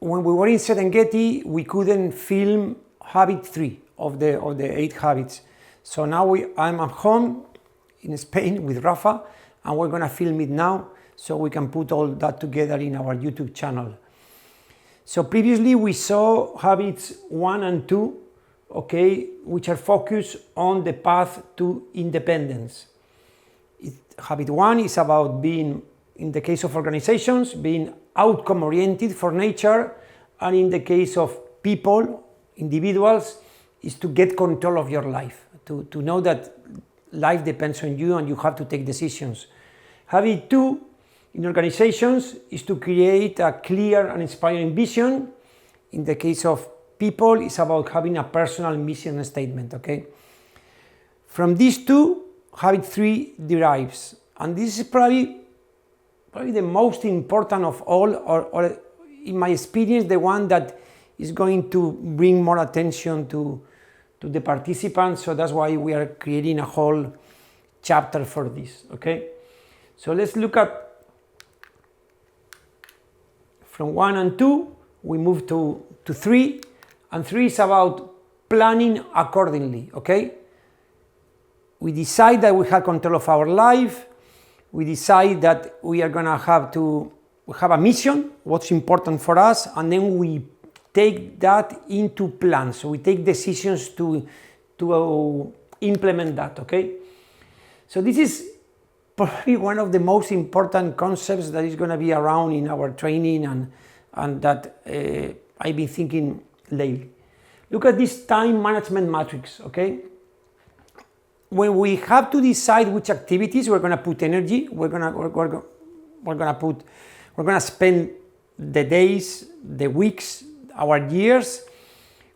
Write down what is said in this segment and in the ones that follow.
when we were in Serengeti, we couldn't film habit 3 of the 8 habits. So now I'm at home in Spain with Rafa, and we're gonna film it now so we can put all that together in our YouTube channel. So previously we saw habits 1 and 2, okay, which are focused on the path to independence. Habit 1 is about being, in the case of organizations, being outcome oriented for nature, and in the case of people, individuals, is to get control of your life, to know that life depends on you and you have to take decisions. Habit 2 in organizations is to create a clear and inspiring vision. In the case of people, it's about having a personal mission statement, okay? From these two, habit 3 derives, and this is probably the most important of all, or in my experience, the one that is going to bring more attention to the participants, so that's why we are creating a whole chapter for this, okay? So let's look at from 1 and 2, we move to 3, and 3 is about planning accordingly, okay? We decide that we have control of our life, we decide that we are gonna have a mission, what's important for us, and then we take that into plans. So we take decisions to implement that, okay? So this is probably one of the most important concepts that is going to be around in our training and that I've been thinking lately. Look at this time management matrix, okay? When we have to decide which activities we're going to put energy, we're going to spend the days, the weeks, our years,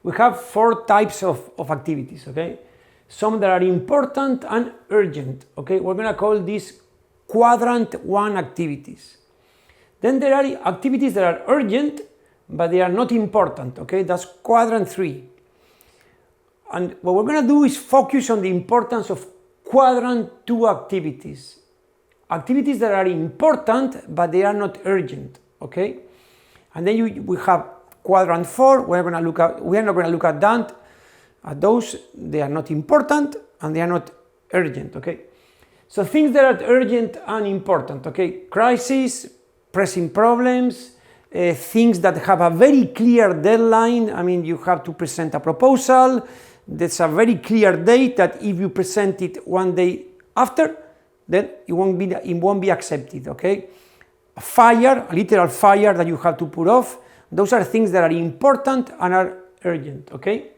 we have 4 types of activities, okay? Some that are important and urgent, okay? We're going to call these quadrant 1 activities. Then there are activities that are urgent, but they are not important, okay? That's quadrant 3. And what we're going to do is focus on the importance of quadrant 2 activities. Activities that are important, but they are not urgent, okay? And then we have quadrant 4, we are not going to look at that. Those, they are not important and they are not urgent, okay? So things that are urgent and important, okay? Crisis, pressing problems, things that have a very clear deadline. I mean, you have to present a proposal. There's a very clear date that if you present it one day after, then it won't be accepted, okay? A literal fire that you have to put off. Those are things that are important and are urgent, okay?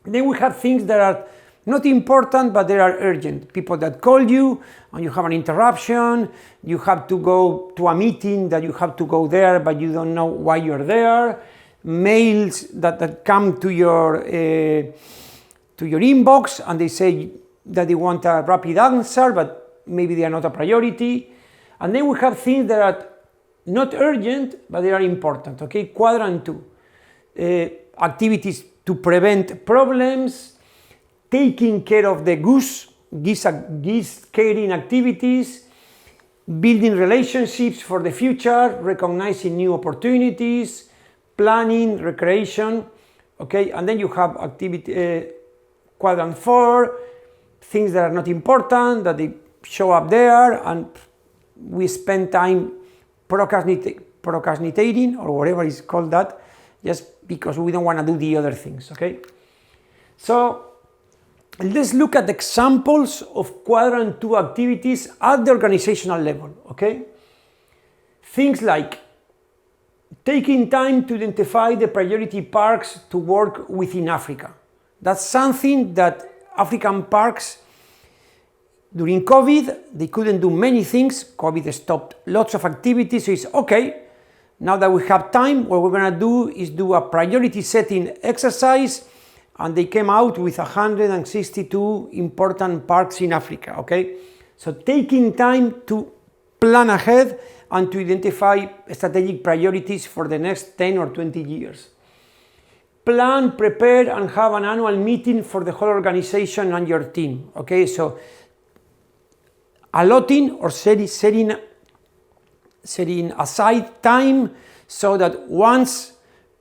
Then we have things that are not important, but they are urgent. People that call you and you have an interruption, you have to go to a meeting that you have to go there, but you don't know why you're there. Mails that come to your inbox and they say that they want a rapid answer, but maybe they are not a priority. And then we have things that are not urgent, but they are important, okay? Quadrant 2. Activities to prevent problems, taking care of the geese caring activities, building relationships for the future, recognizing new opportunities, planning, recreation, okay? And then you have activity, quadrant 4, things that are not important, that they show up there, and we spend time procrastinating, or whatever is called that, just because we don't want to do the other things, okay? So let's look at examples of quadrant 2 activities at the organizational level, okay? Things like taking time to identify the priority parks to work within Africa. That's something that African parks, during COVID, they couldn't do many things. COVID stopped lots of activities, so it's okay. Now that we have time, what we're going to do is do a priority setting exercise, and they came out with 162 important parks in Africa, okay? So taking time to plan ahead and to identify strategic priorities for the next 10 or 20 years. Plan, prepare, and have an annual meeting for the whole organization and your team, okay? So allotting or setting aside time so that once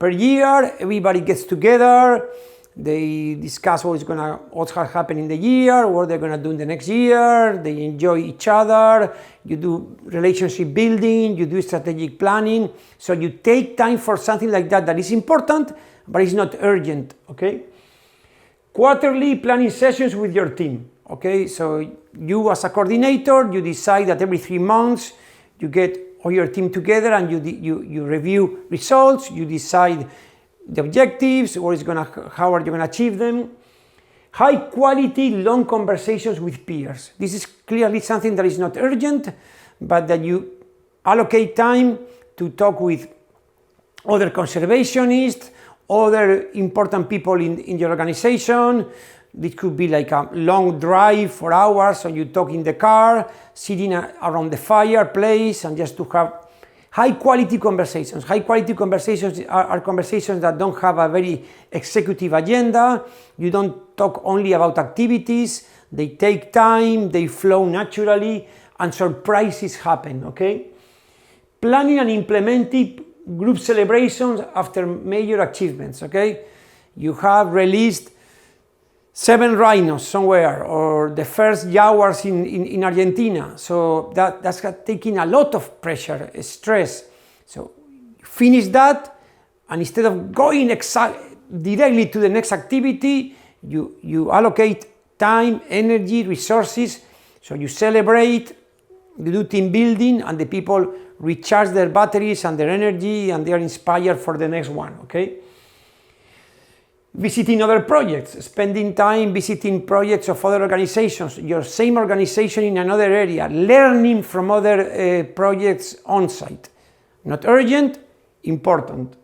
per year. Everybody gets together, they discuss what's going to happen in the year, what they're going to do in the next year, they enjoy each other, you do relationship building, you do strategic planning. So you take time for something like that that is important, but it's not urgent, okay? Quarterly planning sessions with your team, okay? So you as a coordinator, you decide that every 3 months you get all your team together and you review results, you decide the objectives, how are you going to achieve them. High quality, long conversations with peers. This is clearly something that is not urgent, but that you allocate time to talk with other conservationists, other important people in your organization. This could be like a long drive for hours, so you talk in the car, sitting around the fireplace, and just to have high quality conversations. High quality conversations are conversations that don't have a very executive agenda. You don't talk only about activities. They take time, they flow naturally, and surprises happen, okay? Planning and implementing group celebrations after major achievements, okay? You have released 7 rhinos somewhere, or the first jaguars in Argentina. So that's taking a lot of pressure, stress. So finish that, and instead of going directly to the next activity, you allocate time, energy, resources. So you celebrate, you do team building, and the people recharge their batteries and their energy, and they are inspired for the next one, okay? Visiting other projects, spending time visiting projects of other organizations, your same organization in another area, learning from other projects on site. Not urgent, important.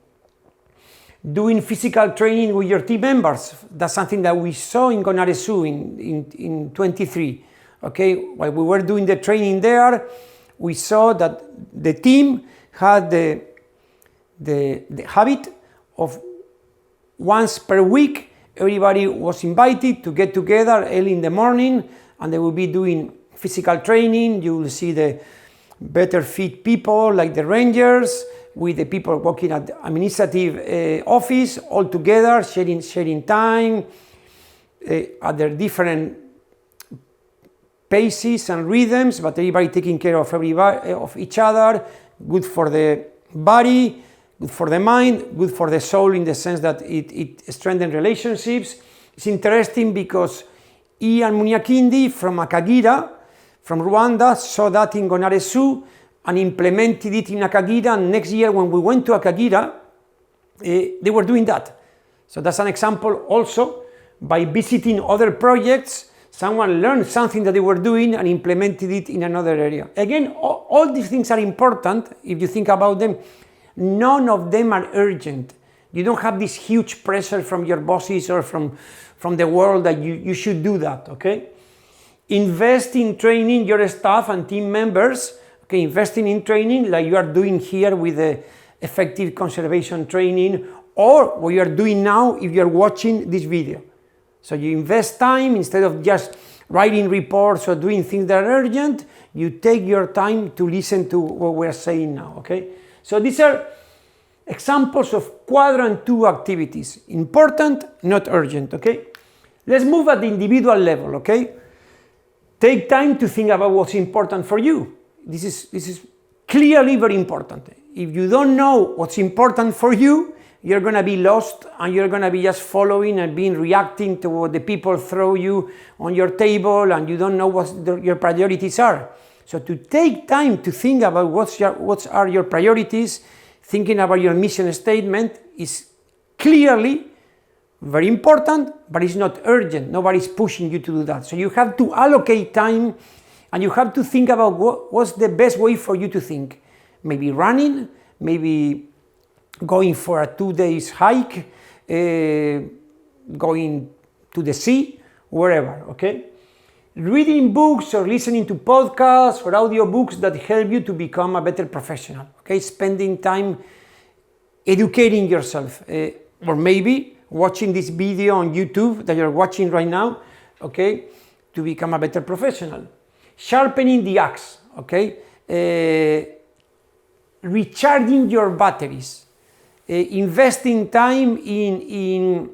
Doing physical training with your team members. That's something that we saw in Gonaresu in 23. Okay, while we were doing the training there, we saw that the team had the habit of once per week, everybody was invited to get together early in the morning, and they will be doing physical training. You will see the better fit people like the rangers with the people working at the administrative office, all together, sharing time at their different paces and rhythms, but everybody taking care of everybody, of each other. Good for the body, good for the mind, good for the soul, in the sense that it strengthens relationships. It's interesting because Ian Munyakindi from Akagira, from Rwanda, saw that in Gonaresu and implemented it in Akagira. And next year when we went to Akagira, they were doing that. So that's an example also. By visiting other projects, someone learned something that they were doing and implemented it in another area. Again, all these things are important if you think about them. None of them are urgent. You don't have this huge pressure from your bosses or from the world that you should do that, okay? Invest in training your staff and team members, okay? Investing in training like you are doing here with the effective conservation training, or what you are doing now if you are watching this video. So you invest time instead of just writing reports or doing things that are urgent. You take your time to listen to what we're saying now, okay? So these are examples of quadrant 2 activities. Important, not urgent, okay? Let's move at the individual level, okay? Take time to think about what's important for you. This is clearly very important. If you don't know what's important for you, you're going to be lost, and you're going to be just following and reacting to what the people throw you on your table, and you don't know what your priorities are. So to take time to think about what are your priorities, thinking about your mission statement, is clearly very important, but it's not urgent. Nobody's pushing you to do that. So you have to allocate time, and you have to think about what's the best way for you to think. Maybe running, maybe going for a 2 days hike, going to the sea, wherever, okay? Reading books or listening to podcasts or audiobooks that help you to become a better professional, okay? Spending time educating yourself, or maybe watching this video on YouTube that you're watching right now, okay? To become a better professional. Sharpening the axe, okay? Recharging your batteries. investing time in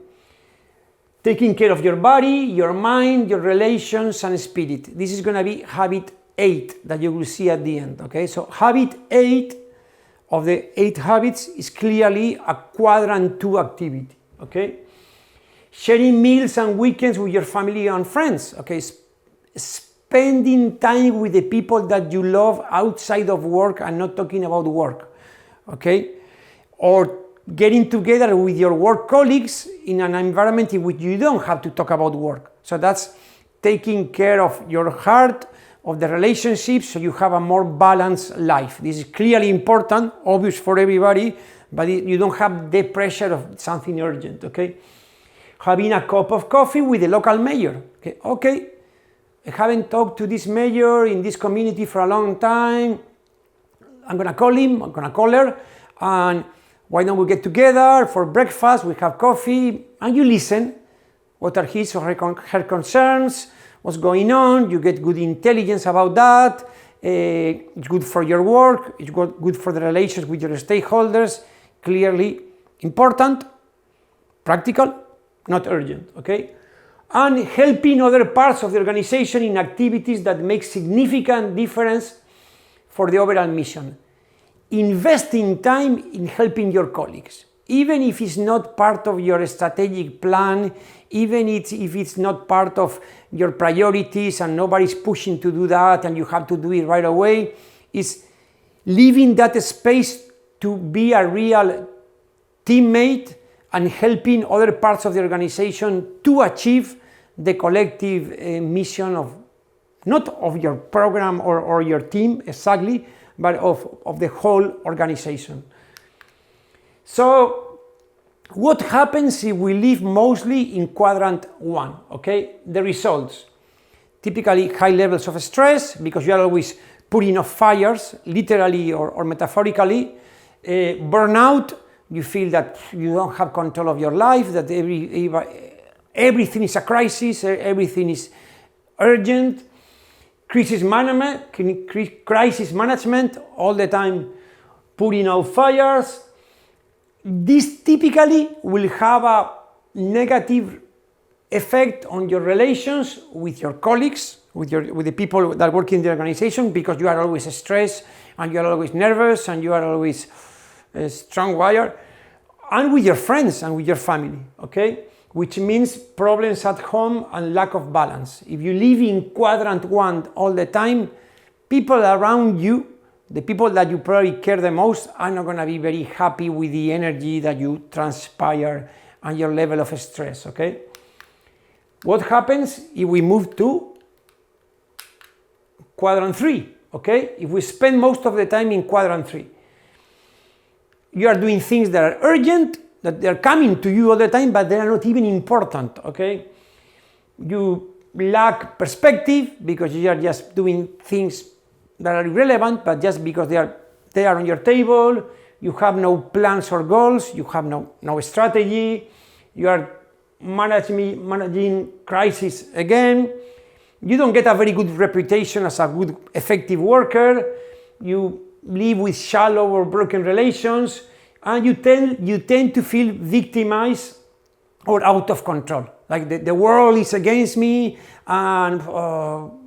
taking care of your body, your mind, your relations, and spirit. This is going to be habit 8 that you will see at the end. Okay, so habit 8 of the 8 habits is clearly a quadrant 2 activity. Okay, sharing meals and weekends with your family and friends. Okay, spending time with the people that you love outside of work and not talking about work. Okay, or getting together with your work colleagues in an environment in which you don't have to talk about work. So that's taking care of your heart, of the relationships, so you have a more balanced life. This is clearly important, obvious for everybody, but you don't have the pressure of something urgent. Okay, having a cup of coffee with the local mayor. Okay, I haven't talked to this mayor in this community for a long time. I'm gonna call him, I'm gonna call her, and why don't we get together for breakfast, we have coffee, and you listen. What are his or her concerns, what's going on, you get good intelligence about that. It's good for your work, it's good for the relations with your stakeholders. Clearly important, practical, not urgent, okay? And helping other parts of the organization in activities that make significant difference for the overall mission. Investing time in helping your colleagues, even if it's not part of your strategic plan, even if it's not part of your priorities and nobody's pushing to do that and you have to do it right away, is leaving that space to be a real teammate and helping other parts of the organization to achieve the collective mission of, not of your program or your team exactly, but of the whole organization. So what happens if we live mostly in quadrant 1? Okay, the results. Typically high levels of stress because you are always putting off fires, literally or metaphorically. Burnout, you feel that you don't have control of your life, that everything is a crisis, everything is urgent. Crisis management, all the time putting out fires. This typically will have a negative effect on your relations with your colleagues, with the people that work in the organization, because you are always stressed and you are always nervous and you are always strong-wired, and with your friends and with your family, okay? Which means problems at home and lack of balance. If you live in quadrant 1 all the time, people around you, the people that you probably care the most, are not going to be very happy with the energy that you transpire and your level of stress, okay? What happens if we move to quadrant 3, okay? If we spend most of the time in quadrant 3, you are doing things that are urgent, that they're coming to you all the time, but they are not even important, okay? You lack perspective because you are just doing things that are irrelevant, but just because they are on your table. You have no plans or goals, you have no strategy, you are managing crisis again. You don't get a very good reputation as a good, effective worker. You live with shallow or broken relations, and you tend to feel victimized or out of control. Like the world is against me, and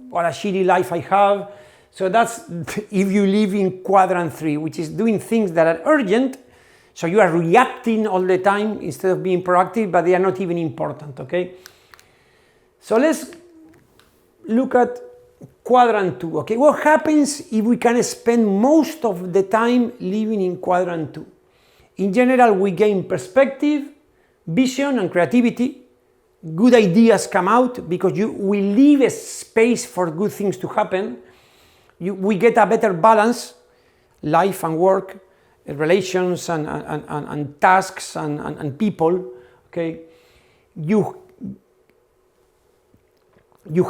what a shitty life I have. So that's if you live in quadrant 3, which is doing things that are urgent. So you are reacting all the time instead of being proactive, but they are not even important, okay? So let's look at quadrant 2, okay? What happens if we can spend most of the time living in quadrant 2? In general, we gain perspective, vision, and creativity. Good ideas come out because we leave a space for good things to happen. We get a better balance, life and work, relations and tasks and people, okay? You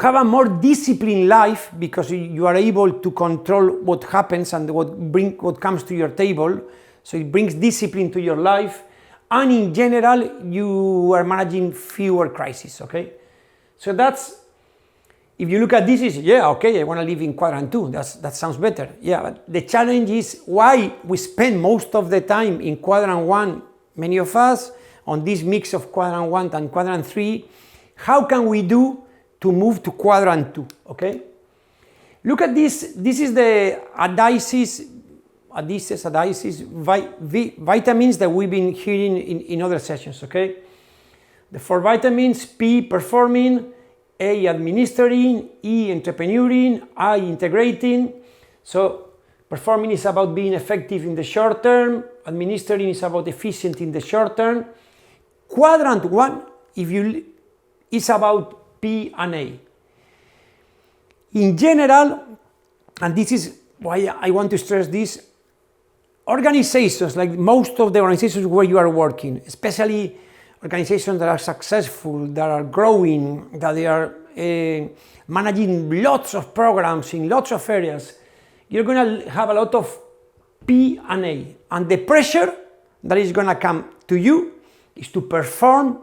have a more disciplined life because you are able to control what happens and what comes to your table. So it brings discipline to your life, and in general, you are managing fewer crises, okay? So that's, if you look at this, yeah, okay, I want to live in quadrant 2, that sounds better. Yeah, but the challenge is why we spend most of the time in quadrant 1 many of us, on this mix of quadrant 1 and quadrant 3. How can we do to move to quadrant 2, okay? Look at this. This is the vitamins that we've been hearing in other sessions, okay? The 4 vitamins: P, performing; A, administering; E, entrepreneuring; I, integrating. So performing is about being effective in the short term. Administering is about efficient in the short term. Quadrant 1, is about P and A. In general, and this is why I want to stress this, organizations, like most of the organizations where you are working, especially organizations that are successful, that are growing, that they are managing lots of programs in lots of areas, you're going to have a lot of P and A. And the pressure that is going to come to you is to perform.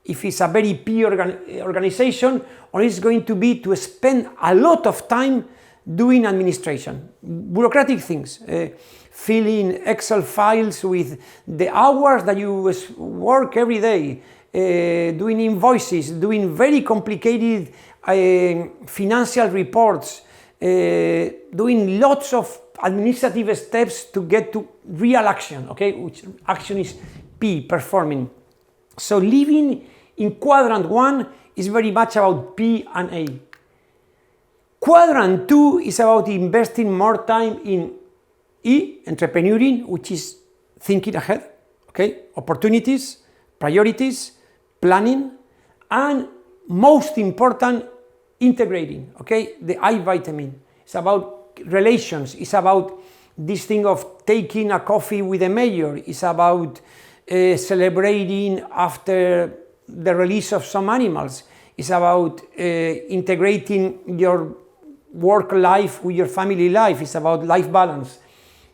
If it's a very P organization, or it's going to be to spend a lot of time doing administration, bureaucratic things, filling Excel files with the hours that you work every day, doing invoices, doing very complicated financial reports, doing lots of administrative steps to get to real action, okay, which action is P, performing. So living in quadrant 1 is very much about P and A. Quadrant 2 is about investing more time in E, entrepreneuring, which is thinking ahead, okay, opportunities, priorities, planning, and most important, integrating, okay, the I vitamin. It's about relations, it's about this thing of taking a coffee with the mayor, it's about celebrating after the release of some animals, it's about integrating your work life with your family life, it's about life balance.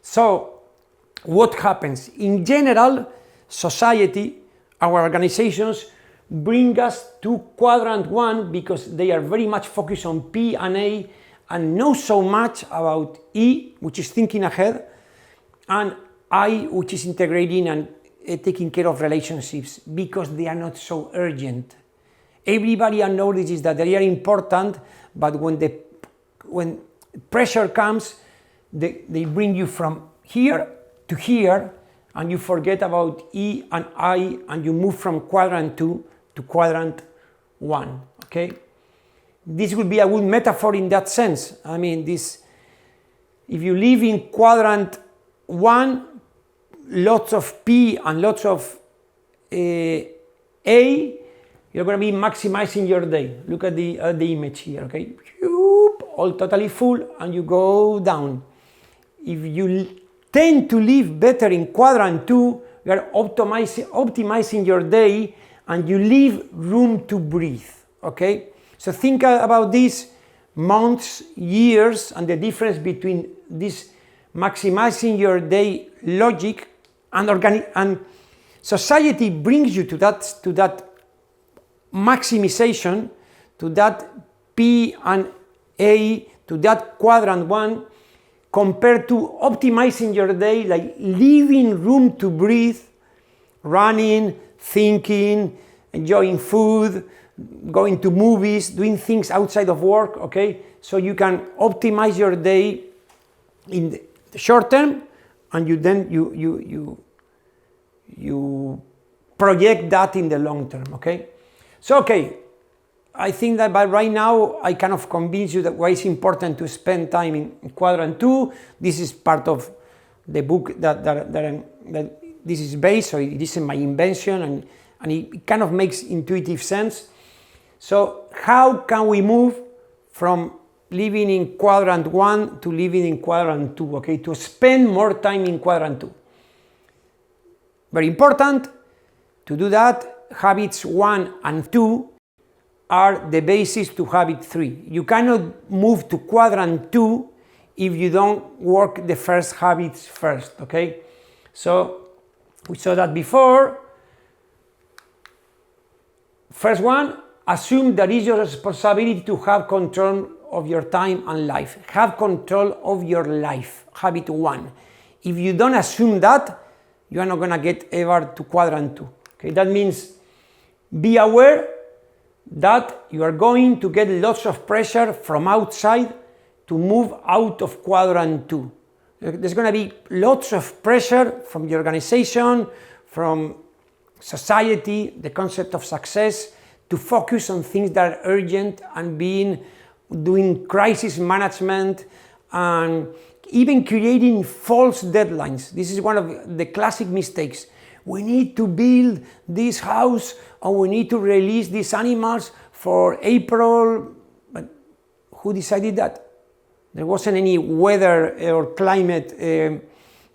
So what happens? In general, society, our organizations bring us to quadrant 1 because they are very much focused on P and A and not so much about E, which is thinking ahead, and I, which is integrating and taking care of relationships, because they are not so urgent. Everybody acknowledges that they are important, but when pressure comes, they bring you from here to here, and you forget about E and I, and you move from quadrant 2 to quadrant 1, okay? This would be a good metaphor in that sense. I mean, if you live in quadrant 1, lots of P and lots of A, you're going to be maximizing your day. Look at the image here, okay? All totally full, and you go down. If you tend to live better in quadrant 2, you are optimizing your day, and you leave room to breathe, okay? So think about these months, years, and the difference between this maximizing your day logic and society brings you to that maximization, to that P and A, to that quadrant 1, compared to optimizing your day, like leaving room to breathe, running, thinking, enjoying food, going to movies, doing things outside of work, okay? So you can optimize your day in the short term, and you project that in the long term, okay? So, okay, I think that by right now I kind of convinced you that why it's important to spend time in quadrant 2. This is part of the book that this is based, so it isn't my invention, and it kind of makes intuitive sense. So how can we move from living in quadrant 1 to living in quadrant 2, okay, to spend more time in quadrant 2? Very important. To do that, habits 1 and 2 are the basis to habit 3. You cannot move to quadrant 2 if you don't work the first habits first, okay? So we saw that before. First one, assume that it's your responsibility to have control of your time and life. Have control of your life, habit 1. If you don't assume that, you are not going to get ever to quadrant 2. Okay, that means be aware that you are going to get lots of pressure from outside to move out of quadrant 2. There's going to be lots of pressure from the organization, from society, the concept of success, to focus on things that are urgent and doing crisis management and even creating false deadlines. This is one of the classic mistakes. We need to build this house or we need to release these animals for April. But who decided that? There wasn't any weather or climate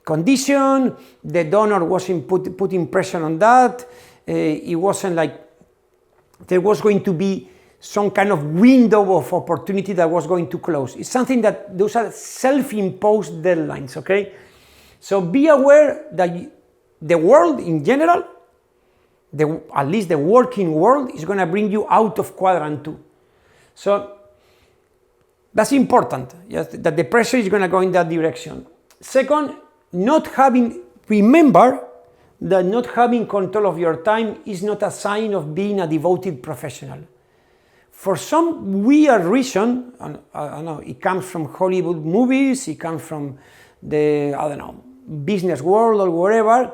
condition. The donor wasn't putting pressure on that. It wasn't like there was going to be some kind of window of opportunity that was going to close. It's something that those are self-imposed deadlines, okay? So be aware that the world in general, at least the working world, is going to bring you out of quadrant 2. So that's important, yes, that the pressure is going to go in that direction. Second, remember that not having control of your time is not a sign of being a devoted professional. For some weird reason, and I don't know, it comes from Hollywood movies, it comes from the, I don't know, business world or wherever,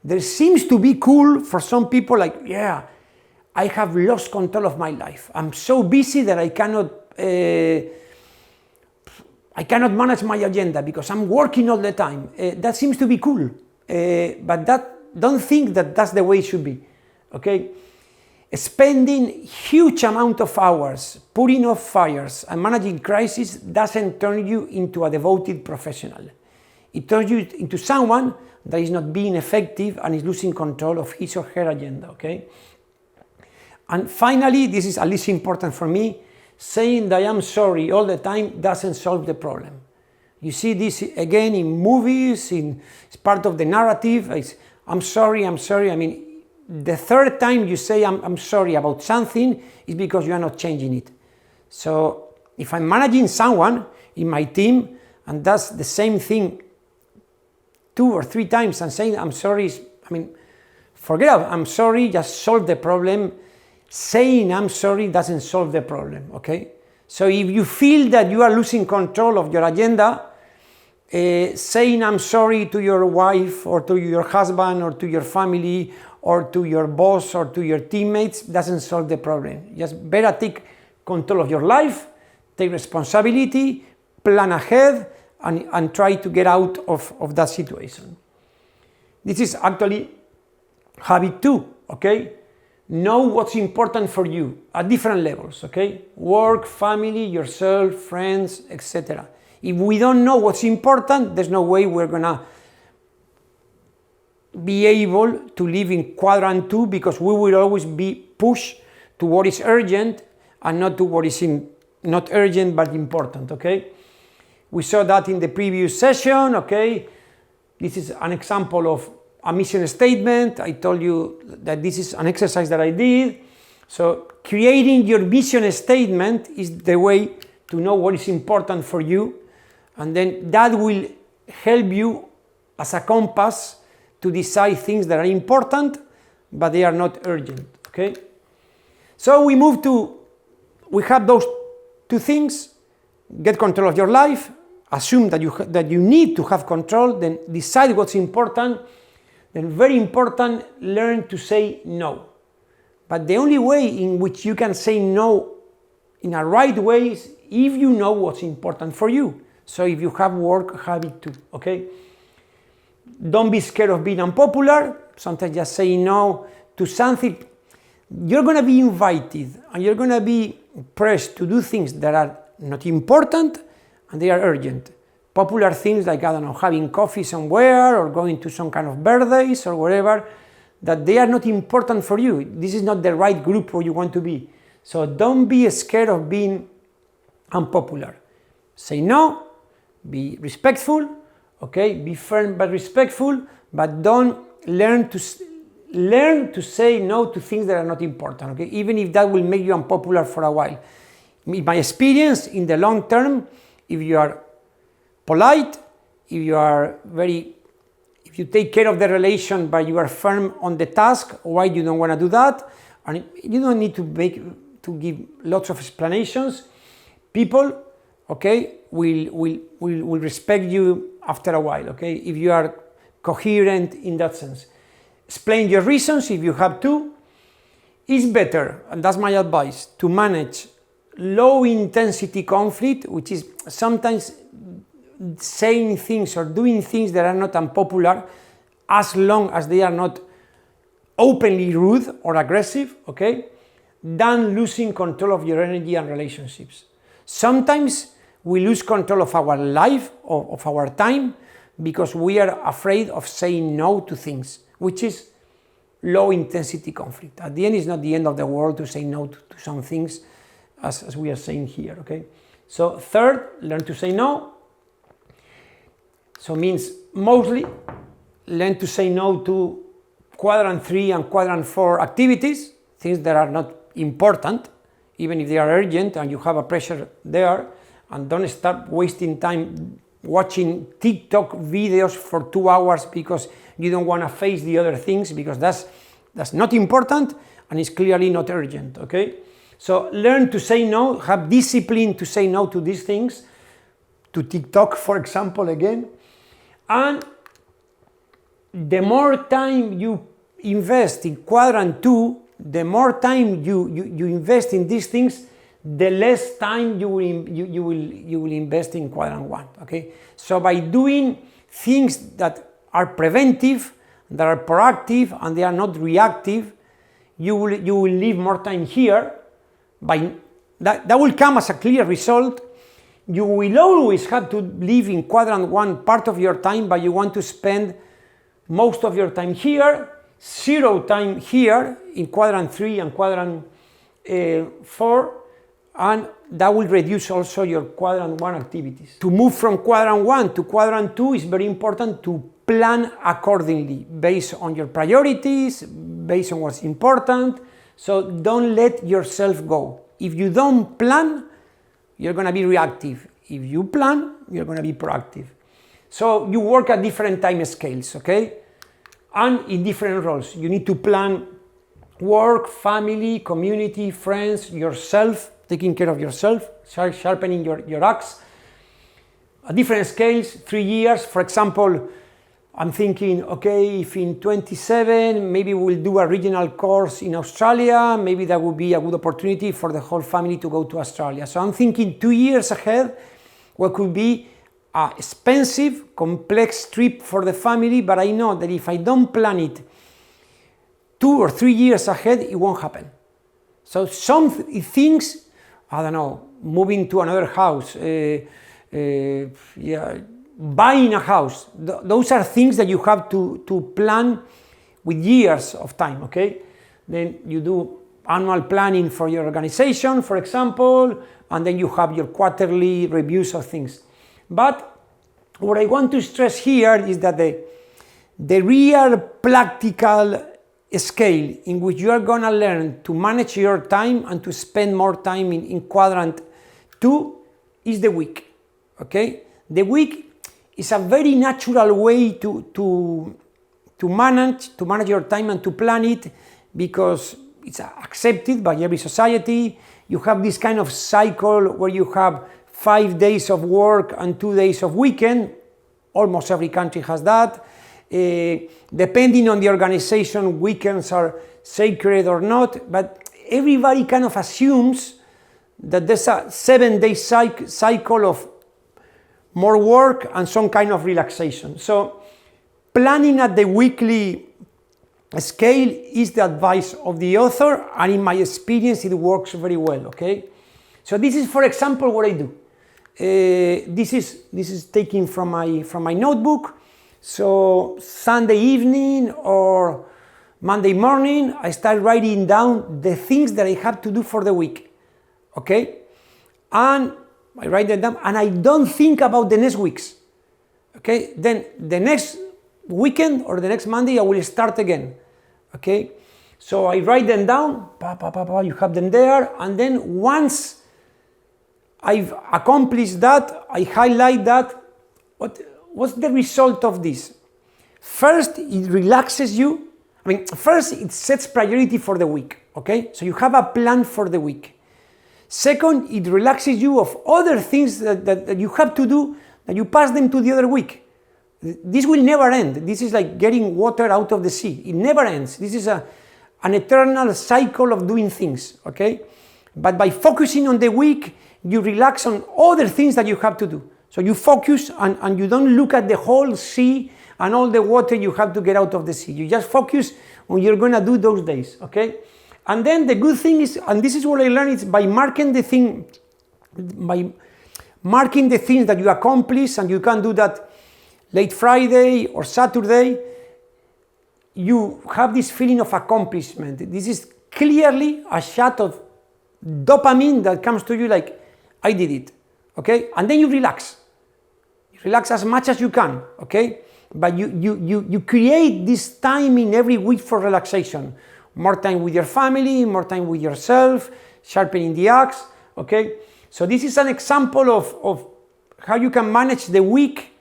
there seems to be cool for some people like, yeah, I have lost control of my life. I'm so busy that I cannot manage my agenda because I'm working all the time. That seems to be cool, but don't think that that's the way it should be, okay? Spending huge amount of hours putting off fires and managing crises doesn't turn you into a devoted professional. It turns you into someone that is not being effective and is losing control of his or her agenda, okay? And finally, this is at least important for me, saying that I am sorry all the time doesn't solve the problem. You see this again in movies, it's part of the narrative. It's, I'm sorry. I mean, the third time you say I'm sorry about something is because you are not changing it. So if I'm managing someone in my team and does the same thing 2 or 3 times and saying I'm sorry, I mean, forget about I'm sorry, just solve the problem. Saying I'm sorry doesn't solve the problem, okay? So if you feel that you are losing control of your agenda, saying I'm sorry to your wife or to your husband or to your family or to your boss or to your teammates doesn't solve the problem. Just better take control of your life, take responsibility, plan ahead, and try to get out of that situation. This is actually habit 2, okay? Know what's important for you at different levels, okay? Work, family, yourself, friends, etc. If we don't know what's important, there's no way we're gonna be able to live in quadrant 2 because we will always be pushed to what is urgent and not to what is not urgent but important, okay? We saw that in the previous session, okay? This is an example of a mission statement. I told you that this is an exercise that I did. So creating your mission statement is the way to know what is important for you, and then that will help you as a compass to decide things that are important but they are not urgent, okay? So we have those 2 things: get control of your life, assume that you need to have control, then decide what's important. Then very important, learn to say no. But the only way in which you can say no in a right way is if you know what's important for you. So if you have work habit 2, okay? Don't be scared of being unpopular. Sometimes just saying no to something. You're going to be invited and you're going to be pressed to do things that are not important and they are urgent. Popular things like, I don't know, having coffee somewhere or going to some kind of birthdays or whatever, that they are not important for you. This is not the right group where you want to be. So don't be scared of being unpopular. Say no, be respectful, okay? Be firm but respectful, but don't learn to say no to things that are not important, okay? Even if that will make you unpopular for a while. In my experience, in the long term, if you are polite, if If you take care of the relation but you are firm on the task, why you don't want to do that? And you don't need to give lots of explanations. People, okay, will respect you after a while, okay, if you are coherent in that sense. Explain your reasons if you have to. It's better, and that's my advice, to manage low intensity conflict, which is sometimes saying things or doing things that are not unpopular, as long as they are not openly rude or aggressive, okay, than losing control of your energy and relationships. Sometimes we lose control of our life, of our time, because we are afraid of saying no to things, which is low intensity conflict. At the end, it's not the end of the world to say no to some things, as we are saying here, okay? So third, learn to say no. So means mostly learn to say no to quadrant 3 and quadrant 4 activities, things that are not important, even if they are urgent and you have a pressure there, and don't start wasting time watching TikTok videos for 2 hours because you don't want to face the other things, because that's not important and it's clearly not urgent, okay? So learn to say no, have discipline to say no to these things, to TikTok, for example, again. And the more time you invest in quadrant 2, the more time you invest in these things, the less time you will invest in quadrant 1, okay? So by doing things that are preventive, that are proactive, and they are not reactive, you will leave more time here. By that will come as a clear result. You will always have to live in quadrant 1 part of your time, but you want to spend most of your time here, 0 time here in quadrant 3 and quadrant 4, and that will reduce also your quadrant 1 activities. To move from quadrant 1 to quadrant 2 is very important to plan accordingly, based on your priorities, based on what's important. So don't let yourself go. If you don't plan, you're going to be reactive. If you plan, you're going to be proactive. So you work at different time scales, okay? And in different roles. You need to plan work, family, community, friends, yourself, taking care of yourself, sharpening your axe. At different scales, 3 years, for example, I'm thinking, okay, if in 27, maybe we'll do a regional course in Australia, maybe that would be a good opportunity for the whole family to go to Australia. So I'm thinking 2 years ahead, what could be an expensive, complex trip for the family, but I know that if I don't plan it 2 or 3 years ahead, it won't happen. So some things, I don't know, moving to another house, buying a house, those are things that you have to plan with years of time, okay? Then you do annual planning for your organization, for example, and then you have your quarterly reviews of things. But what I want to stress here is that the real practical scale in which you are going to learn to manage your time and to spend more time in quadrant 2 is the week, okay? The week is a very natural way to manage your time and to plan it, because it's accepted by every society. You have this kind of cycle where you have 5 days of work and 2 days of weekend. Almost every country has that. Depending on the organization, weekends are sacred or not, but everybody kind of assumes that there's a 7-day cycle of more work and some kind of relaxation. So planning at the weekly scale is the advice of the author, and in my experience it works very well, okay? So this is, for example, what I do. This is taken from my notebook. So Sunday evening or Monday morning, I start writing down the things that I have to do for the week, okay? And I write them down, and I don't think about the next weeks, okay? Then the next weekend or the next Monday, I will start again, okay? So I write them down, you have them there, and then once I've accomplished that, I highlight that, what's the result of this? First, it relaxes you. First, it sets priority for the week, okay? So you have a plan for the week. Second, it relaxes you of other things that you have to do, that you pass them to the other week. This will never end. This is like getting water out of the sea. It never ends. This is an eternal cycle of doing things, okay? But by focusing on the week, you relax on other things that you have to do. So you focus and you don't look at the whole sea and all the water you have to get out of the sea. You just focus on what you're going to do those days, okay? And then the good thing is, and this is what I learned, is by marking the things that you accomplish, and you can do that late Friday or Saturday, you have this feeling of accomplishment. This is clearly a shot of dopamine that comes to you like, I did it, okay? And then you relax. You relax as much as you can, okay? But you create this time in every week for relaxation. More time with your family, more time with yourself, sharpening the axe, okay? So this is an example of how you can manage the week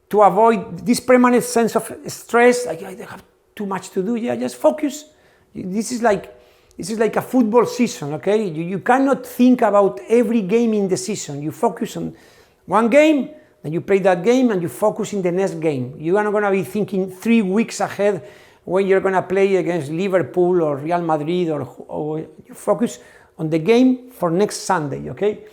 to avoid this permanent sense of stress, like I have too much to do. Yeah, just focus. This is like a football season, okay? You cannot think about every game in the season. You focus on one game, and you play that game, and you focus in the next game. You are not going to be thinking 3 weeks ahead when you're going to play against Liverpool or Real Madrid, or you focus on the game for next Sunday, okay?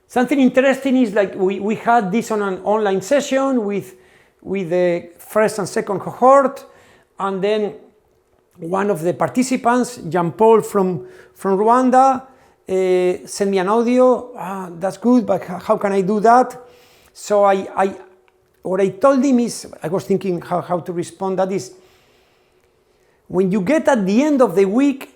Something interesting is like we had this on an online session with the first and second cohort, and then one of the participants, Jean-Paul from Rwanda, sent me an audio. That's good, but how can I do that? So what I told him is, I was thinking how to respond. That is, when you get at the end of the week,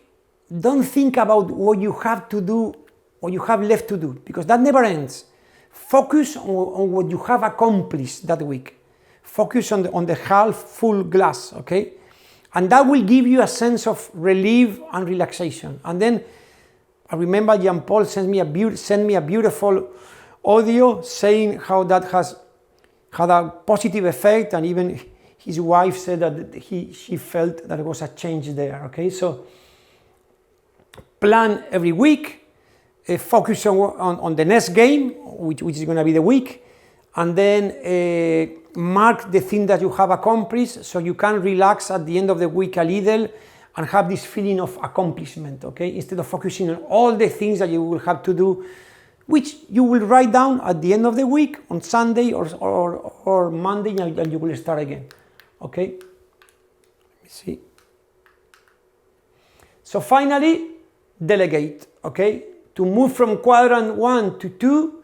don't think about what you have to do, what you have left to do, because that never ends. Focus on what you have accomplished that week. Focus on the half full glass, okay? And that will give you a sense of relief and relaxation. And then I remember Jean-Paul sent me a beautiful audio saying how that has had a positive effect, and even his wife said that she felt that there was a change there, okay? So plan every week, focus on the next game, which is going to be the week, and then mark the thing that you have accomplished, so you can relax at the end of the week a little and have this feeling of accomplishment, okay? Instead of focusing on all the things that you will have to do, which you will write down at the end of the week on Sunday or Monday, and you will start again, okay? Let me see. So finally, delegate, okay? To move from quadrant 1 to 2,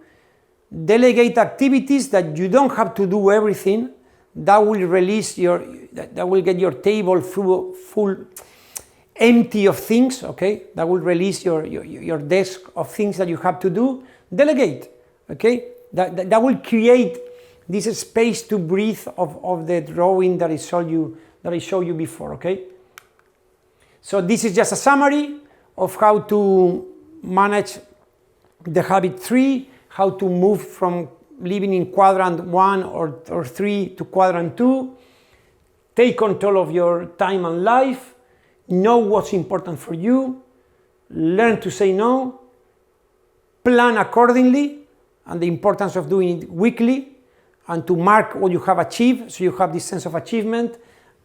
delegate activities that you don't have to do everything. That will get your table full empty of things, okay? That will release your desk of things that you have to do. Delegate, okay? That will create this space to breathe of the drawing that I showed you before, okay? So this is just a summary of how to manage the habit 3, how to move from living in quadrant 1 or 3 to quadrant 2, take control of your time and life, know what's important for you, learn to say no, plan accordingly, and the importance of doing it weekly, and to mark what you have achieved, so you have this sense of achievement,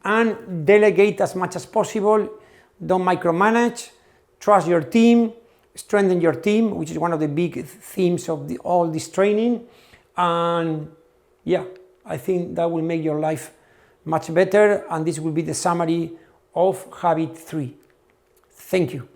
and delegate as much as possible. Don't micromanage, trust your team, strengthen your team, which is one of the big themes of all this training. And yeah, I think that will make your life much better, and this will be the summary of habit 3. Thank you.